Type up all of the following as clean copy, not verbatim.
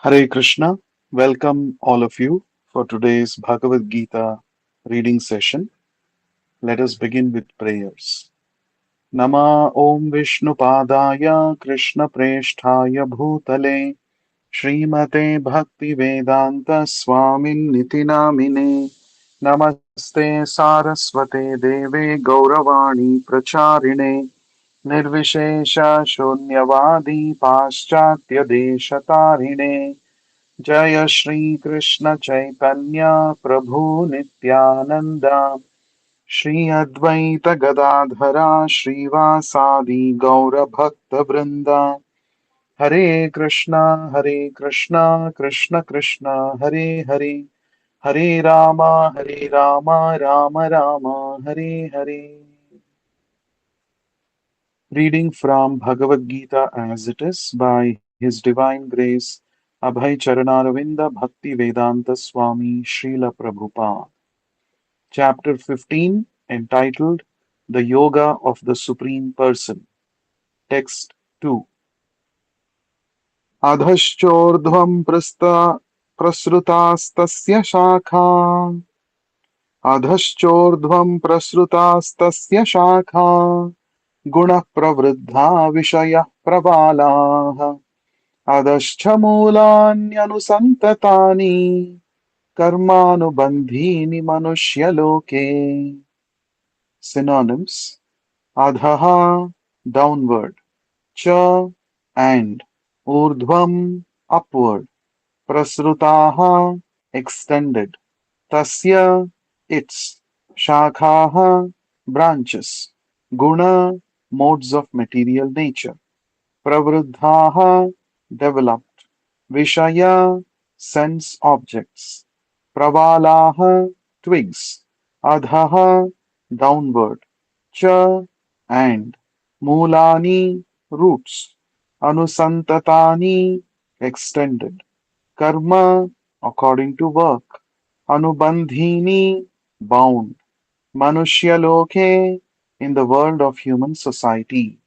Hare Krishna. Welcome all of you for today's Bhagavad Gita reading session. Let us begin with prayers. Nama Om Vishnu Padaya Krishna Presthaya Bhutale Srimate Bhakti Vedanta Swamin Niti Namine Namaste Saraswate Deve Gauravani Pracharine Nirvishesha Shunyavadi Paschatya Deshatarine जय श्री कृष्ण चैतन्य प्रभु नित्यानंद श्री अद्वैत गदाधरा श्रीवासादि गौर भक्त वृंदा हरे Krishna Krishna Krishna Hare Hare Hare Ram Ram Ram Hare Hare. Reading from Bhagavad Gita as it is by His Divine Grace Abhay Charanaravinda Bhakti Vedanta Swami Srila Prabhupada. Chapter 15 entitled The Yoga of the Supreme Person. Text 2. Adhaschordhvam prasrutastasya shakha अधश्चोर्ध्वं प्रसृतास्तस्य शाखा गुणः प्रवृद्धा विषयः प्रबालाः अधश्च मूलान्यनुसन्ततानि कर्मानुबन्धीनि मनुष्यलोके. Synonyms: adhaha, downward; cha, and; urdhvam, upward; prasrutaha, extended; tasya, its; shakhaha, branches; guna, modes of material nature; pravruddhaha, developed; vishaya, sense objects; pravalaha, twigs; adhaha, downward; cha, and; mulani, roots; anusantatani, extended; karma, according to work; anubandhini, bound; manushya in the world of human society.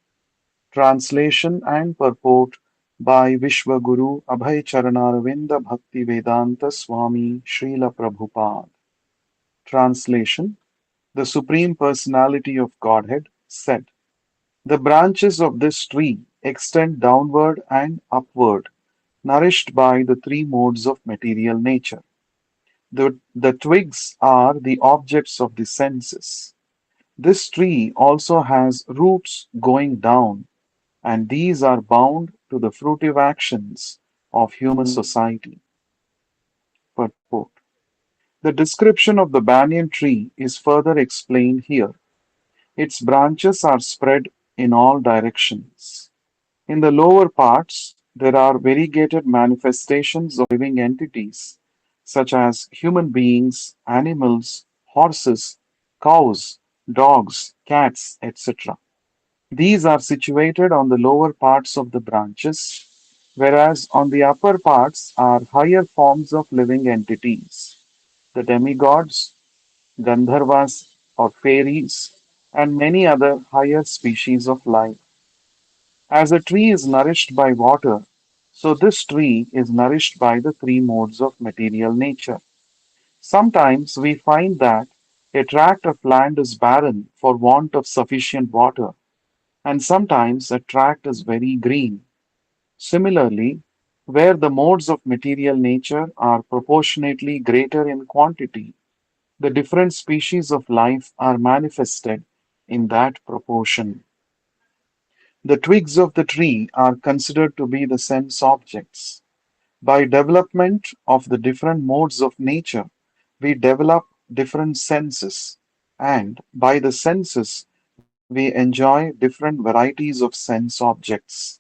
Translation and purport by Vishwaguru Abhay Charanaravinda Bhakti Vedanta Swami Srila Prabhupada. Translation: The Supreme Personality of Godhead said, "The branches of this tree extend downward and upward, nourished by the three modes of material nature. The twigs are the objects of the senses. This tree also has roots going down, and these are bound to the fruitive actions of human society." Purport: The description of the banyan tree is further explained here. Its branches are spread in all directions. In the lower parts, there are variegated manifestations of living entities, such as human beings, animals, horses, cows, dogs, cats, etc. These are situated on the lower parts of the branches, whereas on the upper parts are higher forms of living entities, the demigods, Gandharvas or fairies, and many other higher species of life. As a tree is nourished by water, so this tree is nourished by the three modes of material nature. Sometimes we find that a tract of land is barren for want of sufficient water, and sometimes a tract is very green. Similarly, where the modes of material nature are proportionately greater in quantity, the different species of life are manifested in that proportion. The twigs of the tree are considered to be the sense objects. By development of the different modes of nature, we develop different senses, and by the senses, we enjoy different varieties of sense objects.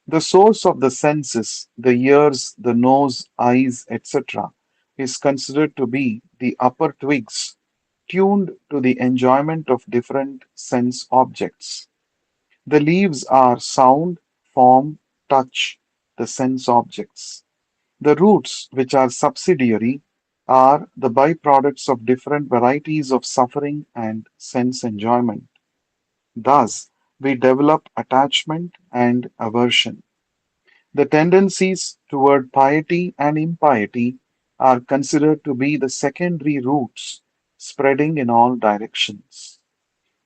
The source of the senses, the ears, the nose, eyes, etc., is considered to be the upper twigs, tuned to the enjoyment of different sense objects. The leaves are sound, form, touch, the sense objects. The roots, which are subsidiary, are the byproducts of different varieties of suffering and sense enjoyment. Thus, we develop attachment and aversion. The tendencies toward piety and impiety are considered to be the secondary roots spreading in all directions.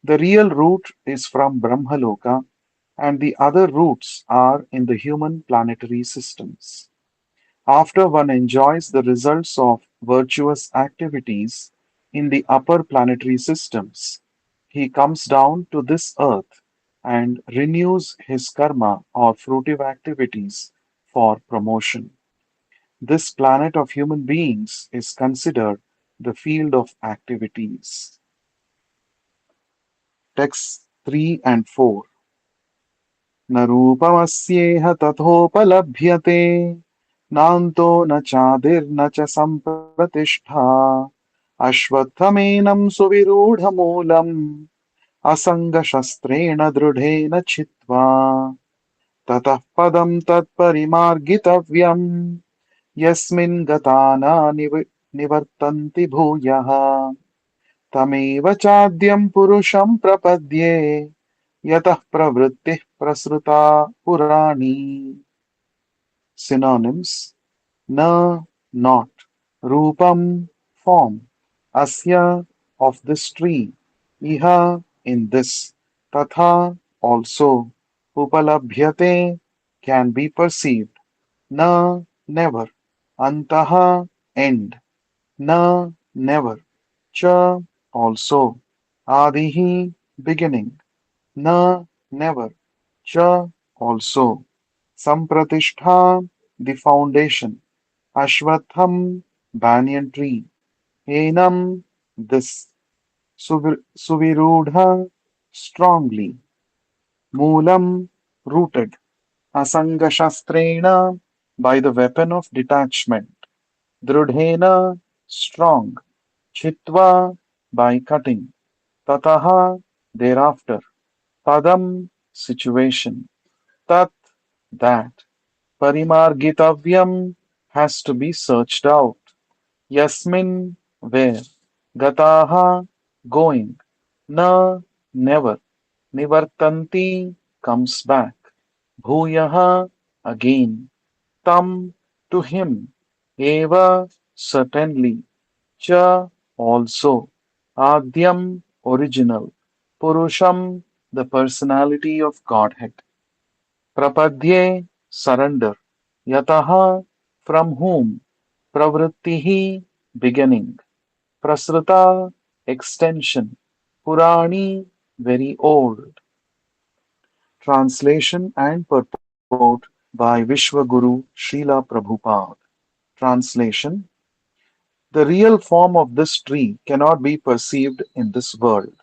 The real root is from Brahmaloka, and the other roots are in the human planetary systems. After one enjoys the results of virtuous activities in the upper planetary systems, he comes down to this earth and renews his karma or fruitive activities for promotion. This planet of human beings is considered the field of activities. Texts 3 and 4. न रूपमस्येह तथोपलभ्यते नान्तो न चादिर्न च सम्प्रतिष्ठा अश्वत्थमेनं सुविरूढमूलम् असङ्गशस्त्रेण दृढेन छित्त्वा ततः पदं तत्परिमार्गितव्यम् यस्मिन् गता न निवर्तन्ति भूयः तमेव चाद्यं पुरुषं प्रपद्ये यतः प्रवृत्तिः प्रसृता पुराणी. Synonyms: na, not; rupam, form; asya, of this tree; iha, in this; tatha, also; upalabhyate, can be perceived; na, never; antaha, end; na, never; cha, also; adihi, beginning; na, never; cha, also; sampratishtha, the foundation; ashwatham, banyan tree; enam, this; suvirudha, strongly; moolam, rooted; asangashastrena, by the weapon of detachment; drudhena, strong; chitva, by cutting; tataha, thereafter; padam, situation; tat, that; parimargitavyam, has to be searched out; yasmin, where; gataha, going; na, never; nivartanti, comes back; bhuyaha, again; tam, to him; eva, certainly; cha, also; adyam, original; purusham, the personality of Godhead; prapadye, surrender; yataha, from whom; pravrittihi, beginning; prasrita, extension; purani, very old. Translation and purport by Vishwaguru Srila Prabhupada. Translation: The real form of this tree cannot be perceived in this world.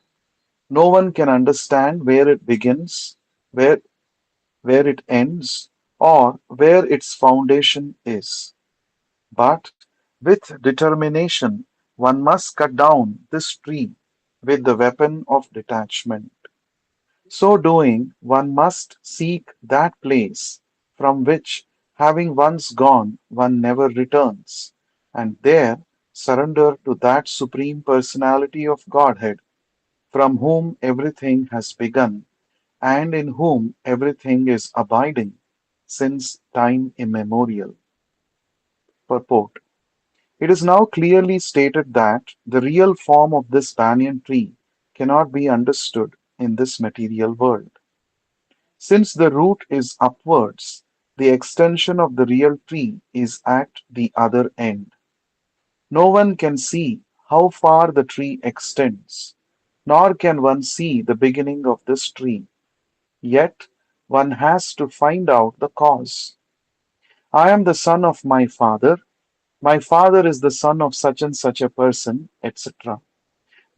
No one can understand where it begins, where, where it ends, or where its foundation is. But with determination, one must cut down this tree with the weapon of detachment. So doing, one must seek that place from which, having once gone, one never returns, and there surrender to that Supreme Personality of Godhead from whom everything has begun and in whom everything is abiding since time immemorial. Purport: It is now clearly stated that the real form of this banyan tree cannot be understood in this material world. Since the root is upwards, the extension of the real tree is at the other end. No one can see how far the tree extends, nor can one see the beginning of this tree. Yet one has to find out the cause. I am the son of my father is the son of such and such a person, etc.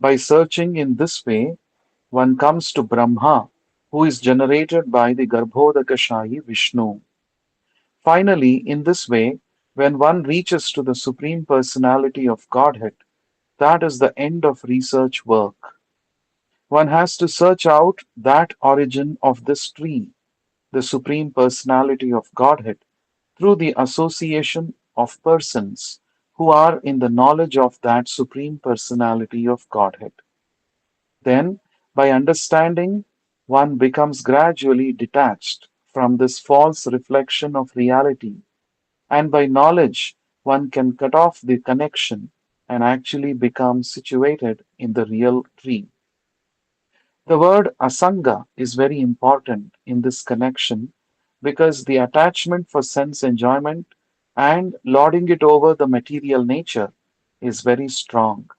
By searching in this way, one comes to Brahma, who is generated by the Garbhodakashayi Vishnu. Finally, in this way, when one reaches to the Supreme Personality of Godhead, that is the end of research work. One has to search out that origin of this tree, the Supreme Personality of Godhead, through the association of persons who are in the knowledge of that Supreme Personality of Godhead. Then, by understanding, one becomes gradually detached from this false reflection of reality, and by knowledge one can cut off the connection and actually become situated in the real tree. The word asanga is very important in this connection because the attachment for sense enjoyment and lording it over the material nature is very strong.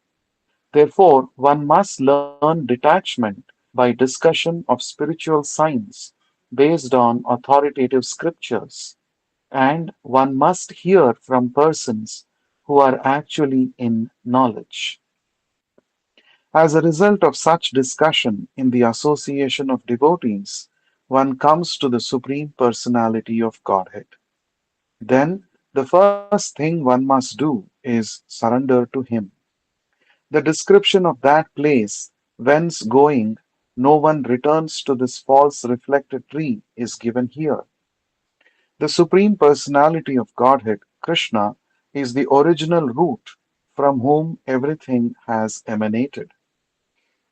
Therefore, one must learn detachment by discussion of spiritual science based on authoritative scriptures, and one must hear from persons who are actually in knowledge. As a result of such discussion in the association of devotees, one comes to the Supreme Personality of Godhead. Then, the first thing one must do is surrender to Him. The description of that place whence going no one returns to this false reflected tree is given here. The Supreme Personality of Godhead, Krishna, is the original root from whom everything has emanated.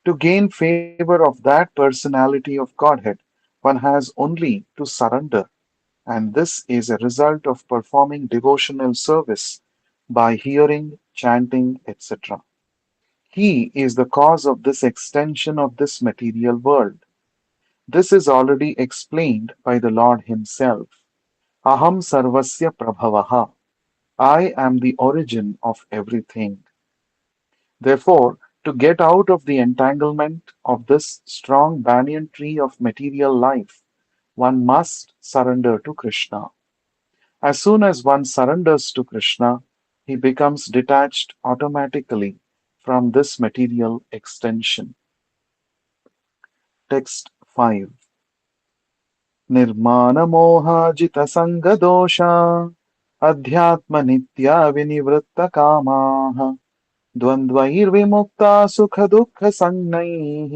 To gain favor of that personality of Godhead, one has only to surrender, and this is a result of performing devotional service by hearing, chanting, etc. He is the cause of this extension of this material world. This is already explained by the Lord Himself. Aham sarvasya prabhavaha. I am the origin of everything. Therefore, to get out of the entanglement of this strong banyan tree of material life, one must surrender to Krishna. As soon as one surrenders to Krishna, he becomes detached automatically from this material extension. Text 5. निर्माणमोहाजितसङ्गदोषा अध्यात्मनित्या विनिवृत्तकामाः द्वन्द्वैर्विमुक्ता सुखदुःखसंज्ञैः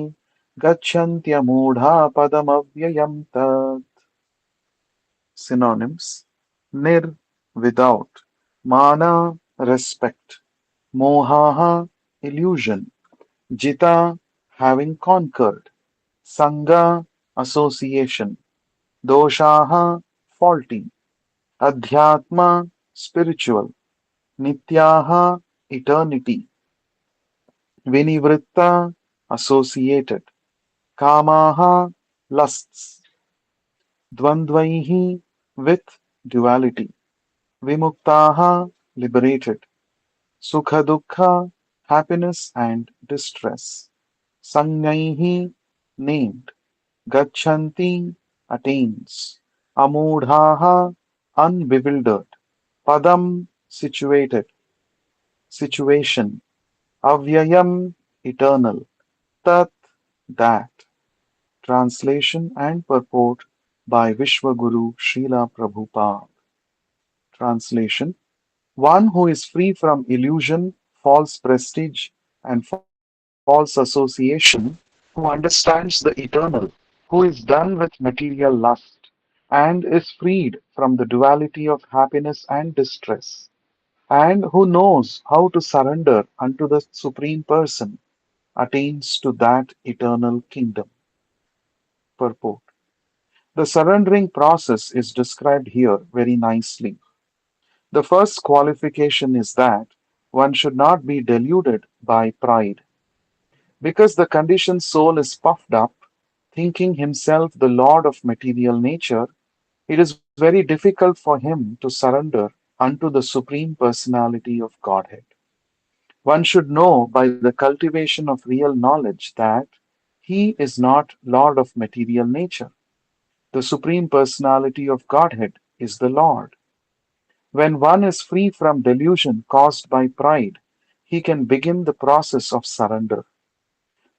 गच्छन्त्यमूढा पदमव्ययम् तत्. Synonyms: Nir, without; Mana, respect; Mohaha, illusion; Jita, having conquered; Sangha, association; Doshaha, faulty; Adhyatma, spiritual; Nityaha, eternity; Vinivritta, associated; Kamaha, lusts; Dvandvaihi, with duality; Vimuktaha, liberated; Sukha dukkha, happiness and distress; Sanyaihi, named; Gacchanti, attains; Amudhaha, unbewildered; Padam, situated; situation; Avyayam, eternal; Tat, that. Translation and purport by Vishwaguru Srila Prabhupada. Translation: One who is free from illusion, false prestige, and false association, who understands the eternal, who is done with material lust, and is freed from the duality of happiness and distress, and who knows how to surrender unto the Supreme Person, attains to that eternal kingdom. Purport: The surrendering process is described here very nicely. The first qualification is that one should not be deluded by pride. Because the conditioned soul is puffed up, thinking himself the lord of material nature, it is very difficult for him to surrender unto the Supreme Personality of Godhead. One should know by the cultivation of real knowledge that he is not Lord of material nature. The Supreme Personality of Godhead is the Lord. When one is free from delusion caused by pride, he can begin the process of surrender.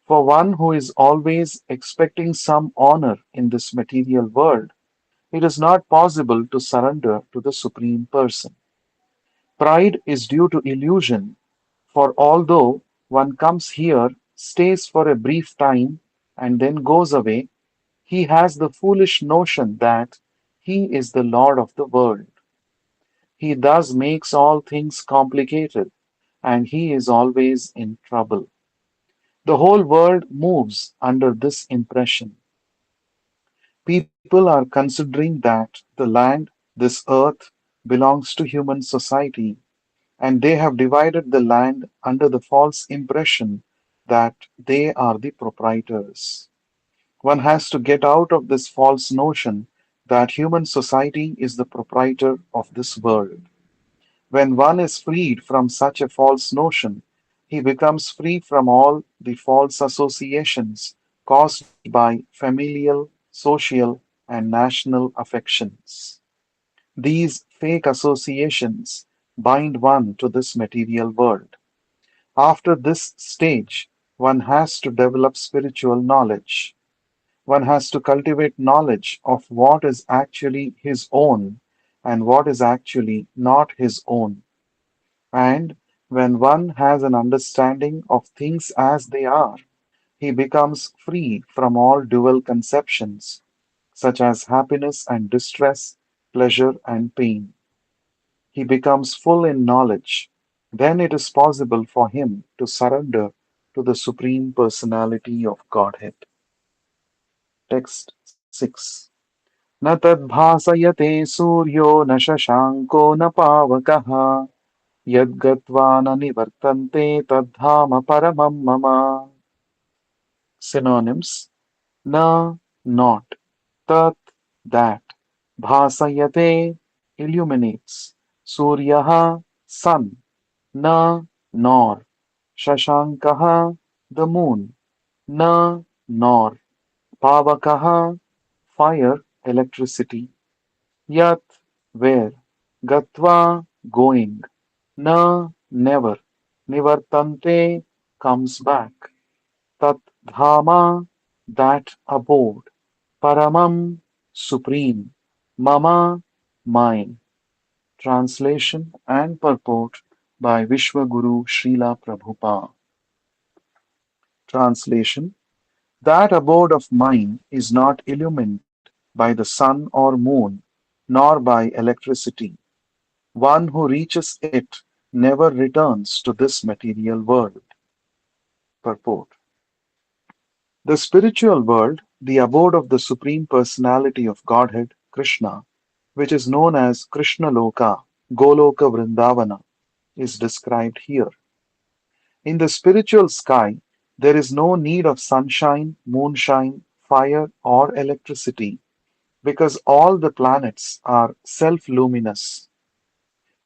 For one who is always expecting some honor in this material world, it is not possible to surrender to the Supreme Person. Pride is due to illusion, for although one comes here, stays for a brief time, and then goes away, he has the foolish notion that he is the Lord of the world. He thus makes all things complicated, and he is always in trouble. The whole world moves under this impression. People are considering that the land, this earth, belongs to human society, and they have divided the land under the false impression that they are the proprietors. One has to get out of this false notion that human society is the proprietor of this world. When one is freed from such a false notion, he becomes free from all the false associations caused by familial, social, and national affections. These fake associations bind one to this material world. After this stage, one has to develop spiritual knowledge. One has to cultivate knowledge of what is actually his own and what is actually not his own. And when one has an understanding of things as they are, he becomes free from all dual conceptions, such as happiness and distress, pleasure and pain. He becomes full in knowledge. Then it is possible for him to surrender to the Supreme Personality of Godhead. Text 6. न तद्भासयते सूर्यो न शशाङ्को न पावकः यद्गत्वा न निवर्तन्ते तद्धाम परमं मम. Synonyms: na, not; tat, that; bhasayate, illuminates; suryaha, sun; na, nor; shashankaha, the moon; na, nor; pavakaha, fire, electricity; yat, where; gatva, going; na, never; nivartante, comes back; tat dhama, that abode; paramam, supreme; mama, mine. Translation and purport by Vishwaguru Srila Prabhupada. Translation: That abode of mine is not illumined by the sun or moon, nor by electricity. One who reaches it never returns to this material world. Purport: The spiritual world, the abode of the Supreme Personality of Godhead, Krishna, which is known as Krishna Loka, Goloka Vrindavana, is described here. In the spiritual sky, there is no need of sunshine, moonshine, fire, or electricity, because all the planets are self luminous.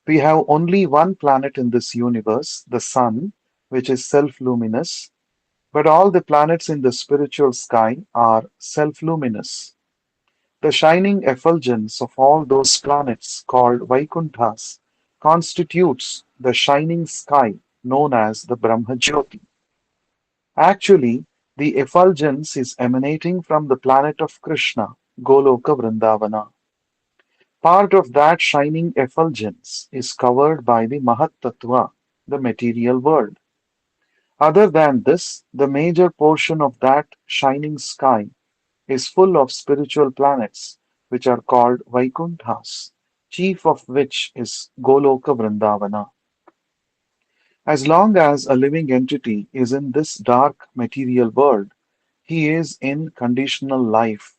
We have only one planet in this universe, the Sun, which is self luminous, but all the planets in the spiritual sky are self luminous. The shining effulgence of all those planets called Vaikunthas constitutes the shining sky known as the Brahmajyoti. Actually, the effulgence is emanating from the planet of Krishna, Goloka Vrindavana. Part of that shining effulgence is covered by the Mahat Tattva, the material world. Other than this, the major portion of that shining sky is full of spiritual planets, which are called Vaikunthas, chief of which is Goloka Vrindavana. As long as a living entity is in this dark material world, he is in conditional life.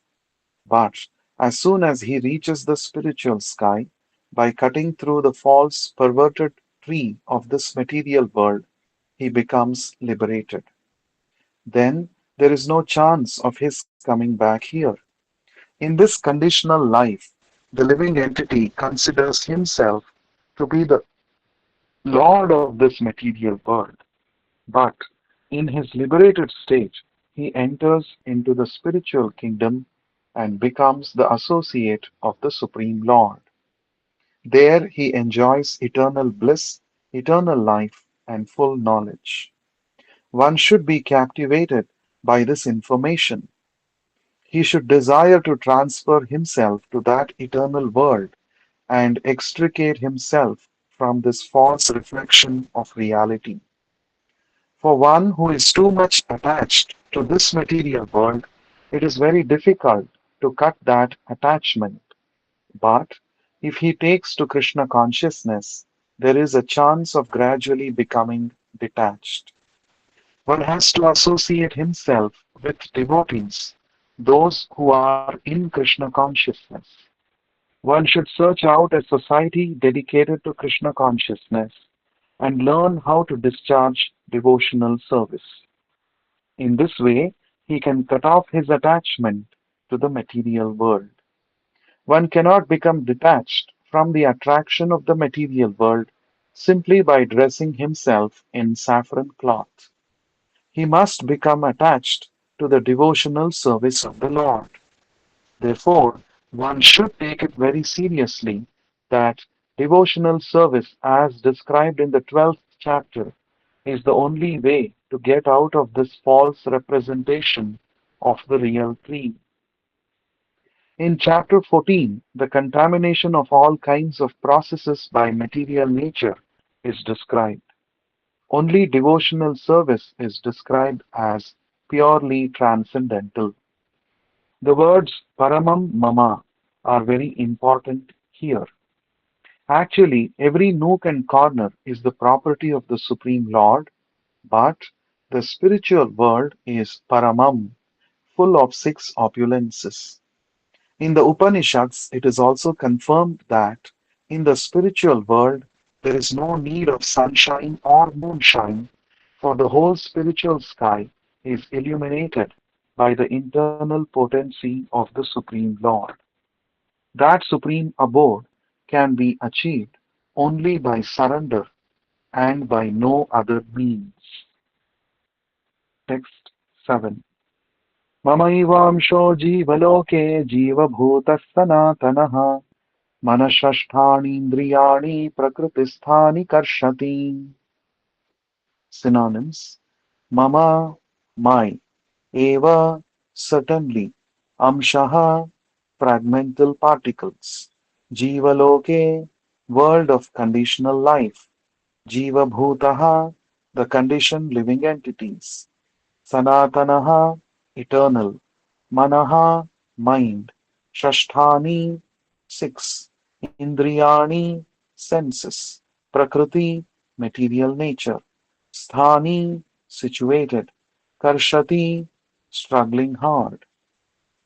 But as soon as he reaches the spiritual sky, by cutting through the false, perverted tree of this material world, he becomes liberated. Then there is no chance of his coming back here. In this conditional life, the living entity considers himself to be the lord of this material world. But in his liberated state, he enters into the spiritual kingdom and becomes the associate of the Supreme Lord. There he enjoys eternal bliss, eternal life, and full knowledge. One should be captivated by this information. He should desire to transfer himself to that eternal world and extricate himself from this false reflection of reality. For one who is too much attached to this material world, it is very difficult to cut that attachment. But if he takes to Krishna consciousness, there is a chance of gradually becoming detached. One has to associate himself with devotees those who are in Krishna consciousness. One should search out a society dedicated to Krishna consciousness and learn how to discharge devotional service. In this way, he can cut off his attachment to the material world. One cannot become detached from the attraction of the material world simply by dressing himself in saffron cloth. He must become attached to the devotional service of the Lord. Therefore, one should take it very seriously that devotional service, as described in the 12th chapter, is the only way to get out of this false representation of the real tree. In chapter 14, the contamination of all kinds of processes by material nature is described. Only devotional service is described as purely transcendental. The words Paramam Mama are very important here. Actually, every nook and corner is the property of the Supreme Lord, but the spiritual world is Paramam, full of six opulences. In the Upanishads, it is also confirmed that in the spiritual world there is no need of sunshine or moonshine, for the whole spiritual sky is illuminated by the internal potency of the Supreme Lord. That supreme abode can be achieved only by surrender and by no other means. Text 7. ममैवांशो जीवलोके जीवभूतः सनातनः मनःषष्ठानीन्द्रियाणि प्रकृतिस्थानि कर्षति. Synonyms: Mama, my, eva, certainly, amshaha, fragmental particles, jivaloke, world of conditional life, jiva bhutaha, the conditioned living entities, sanatanaha, eternal, manaha, mind, shashthani, six, indriyani, senses, prakriti, material nature, sthani, situated, karshati, struggling hard.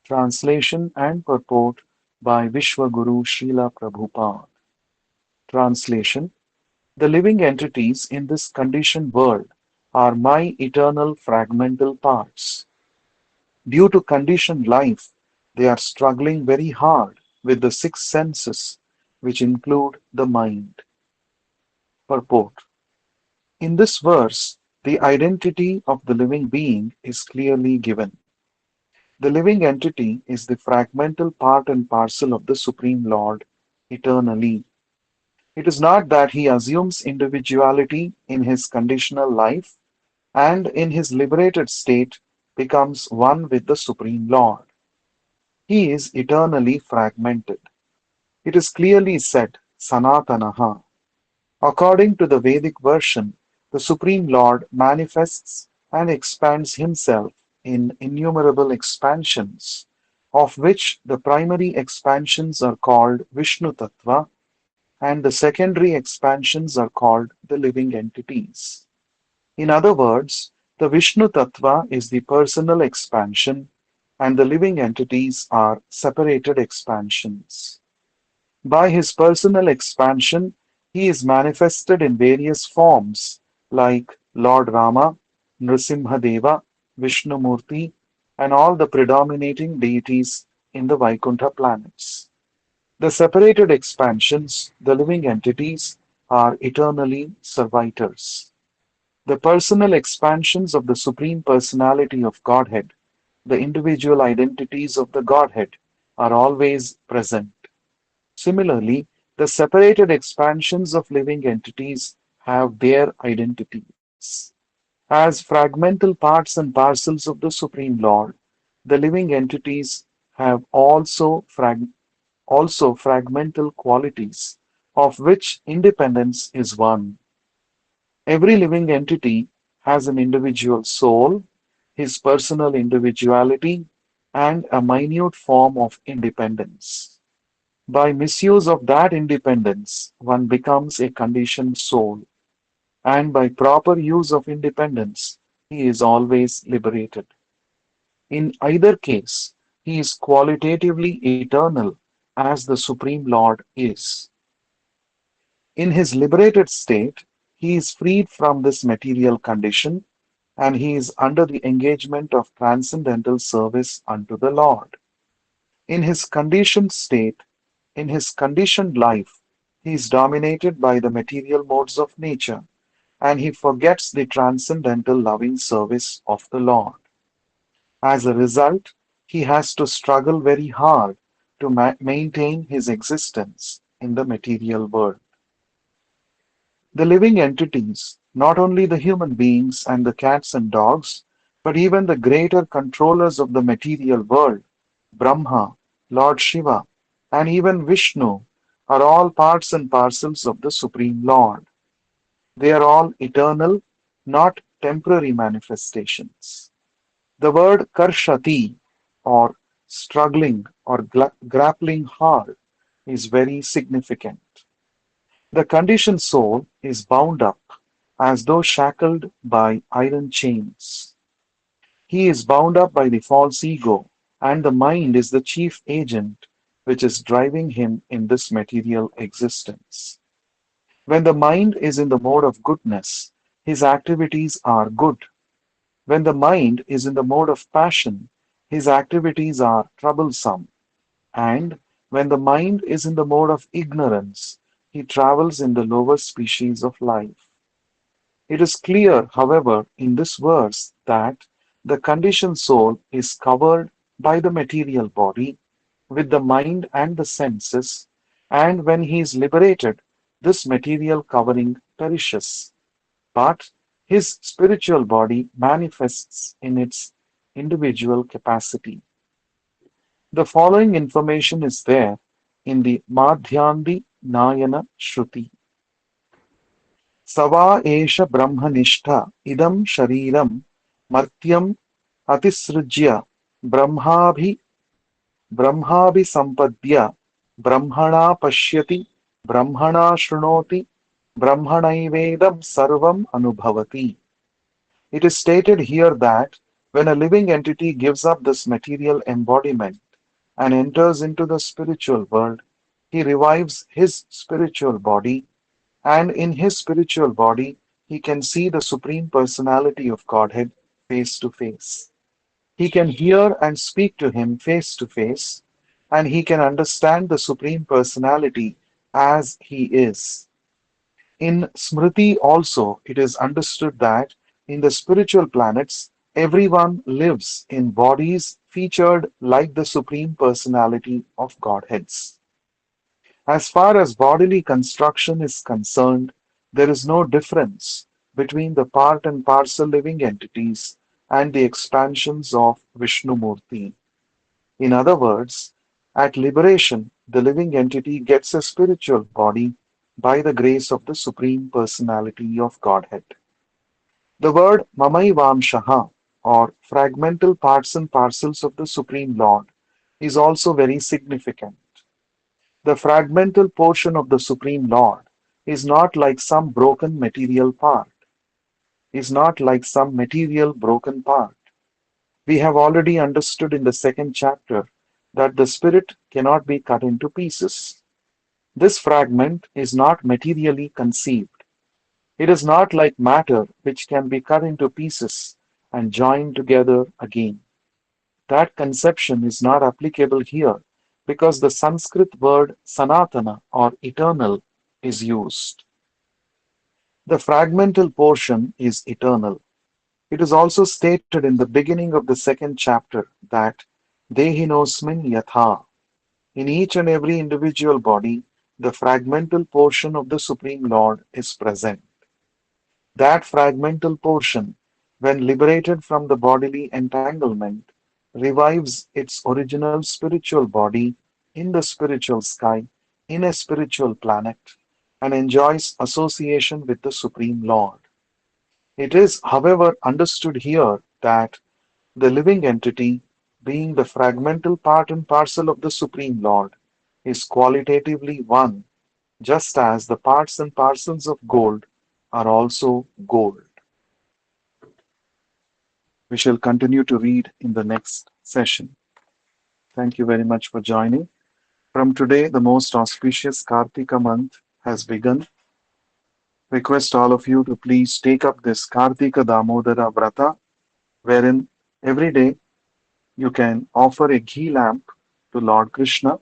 Translation and purport by Vishwaguru Srila Prabhupada. Translation: the living entities in this conditioned world are my eternal fragmental parts. Due to conditioned life, they are struggling very hard with the six senses, which include the mind. Purport: in this verse, the identity of the living being is clearly given. The living entity is the fragmental part and parcel of the Supreme Lord eternally. It is not that he assumes individuality in his conditional life and in his liberated state becomes one with the Supreme Lord. He is eternally fragmented. It is clearly said, Sanatanaha. According to the Vedic version, the Supreme Lord manifests and expands himself in innumerable expansions, of which the primary expansions are called Vishnu Tattva and the secondary expansions are called the living entities. In other words, the Vishnu Tattva is the personal expansion and the living entities are separated expansions. By his personal expansion, he is manifested in various forms like Lord Rama, Nrsimhadeva, Vishnumurti, and all the predominating deities in the Vaikuntha planets. The separated expansions, the living entities, are eternally servitors. The personal expansions of the Supreme Personality of Godhead, the individual identities of the Godhead, are always present. Similarly, the separated expansions of living entities have their identities. As fragmental parts and parcels of the Supreme Lord, the living entities have also fragmental qualities, of which independence is one. Every living entity has an individual soul, his personal individuality, and a minute form of independence. By misuse of that independence, one becomes a conditioned soul, and by proper use of independence, he is always liberated. In either case, He is qualitatively eternal as the Supreme Lord is. In his liberated state, he is freed from this material condition and he is under the engagement of transcendental service unto the Lord. In his conditioned state, in his conditioned life, he is dominated by the material modes of nature and he forgets the transcendental loving service of the Lord. As a result, he has to struggle very hard to maintain his existence in the material world. The living entities, not only the human beings and the cats and dogs, but even the greater controllers of the material world, Brahma, Lord Shiva, and even Vishnu, are all parts and parcels of the Supreme Lord. They are all eternal, not temporary manifestations. The word karshati, or struggling or grappling hard, is very significant. The conditioned soul is bound up as though shackled by iron chains. He is bound up by the false ego, and the mind is the chief agent which is driving him in this material existence. When the mind is in the mode of goodness, his activities are good. When the mind is in the mode of passion, his activities are troublesome. And when the mind is in the mode of ignorance, he travels in the lower species of life. It is clear, however, in this verse that the conditioned soul is covered by the material body with the mind and the senses, and when he is liberated, this material covering perishes, but his spiritual body manifests in its individual capacity. The following information is there in the Madhyandi Nayana Shruti. Sava esha brahmanishta idam shariram martyam atisrujya brahmabhi brahmabhi sampadya brahmana pashyati brahmana shrunoti brahmanaivedam sarvam anubhavati. It is stated here that when a living entity gives up this material embodiment and enters into the spiritual world, he revives his spiritual body, and in his spiritual body, he can see the Supreme Personality of Godhead face to face. He can hear and speak to him face to face, and he can understand the Supreme Personality as he is. In Smriti also, it is understood that in the spiritual planets, everyone lives in bodies featured like the Supreme Personality of Godheads. As far as bodily construction is concerned, there is no difference between the part and parcel living entities and the expansions of Vishnumurti. In other words, at liberation, the living entity gets a spiritual body by the grace of the Supreme Personality of Godhead. The word Mamaivamshaha, or fragmental parts and parcels of the Supreme Lord, is also very significant. The fragmental portion of the Supreme Lord is not like some broken material part, is not like some material broken part. We have already understood in the second chapter that the spirit cannot be cut into pieces. This fragment is not materially conceived. It is not like matter which can be cut into pieces and joined together again. That conception is not applicable here because the Sanskrit word sanatana or eternal is used. The fragmental portion is eternal. It is also stated in the beginning of the second chapter that Dehinosmin yatha. In each and every individual body, the fragmental portion of the Supreme Lord is present. That fragmental portion, when liberated from the bodily entanglement, revives its original spiritual body in the spiritual sky, in a spiritual planet, and enjoys association with the Supreme Lord. It is, however, understood here that the living entity, being the fragmental part and parcel of the Supreme Lord, is qualitatively one, just as the parts and parcels of gold are also gold. We shall continue to read in the next session. Thank you very much for joining. From today, the most auspicious Kartika month has begun. Request all of you to please take up this Kartika Damodara Vrata, wherein every day you can offer a ghee lamp to Lord Krishna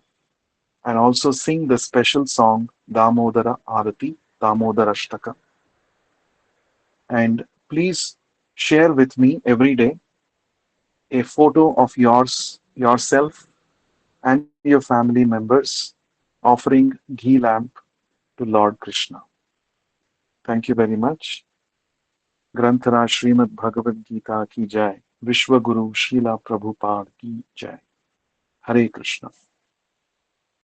and also sing the special song Damodara Arati, Damodara Ashtaka. And please share with me every day a photo of yourself, and your family members offering ghee lamp to Lord Krishna. Thank you very much. ग्रंथराज Shrimad Bhagavad Gita की जय. विश्व गुरु श्रीला प्रभुपाद की जय. Hare Krishna.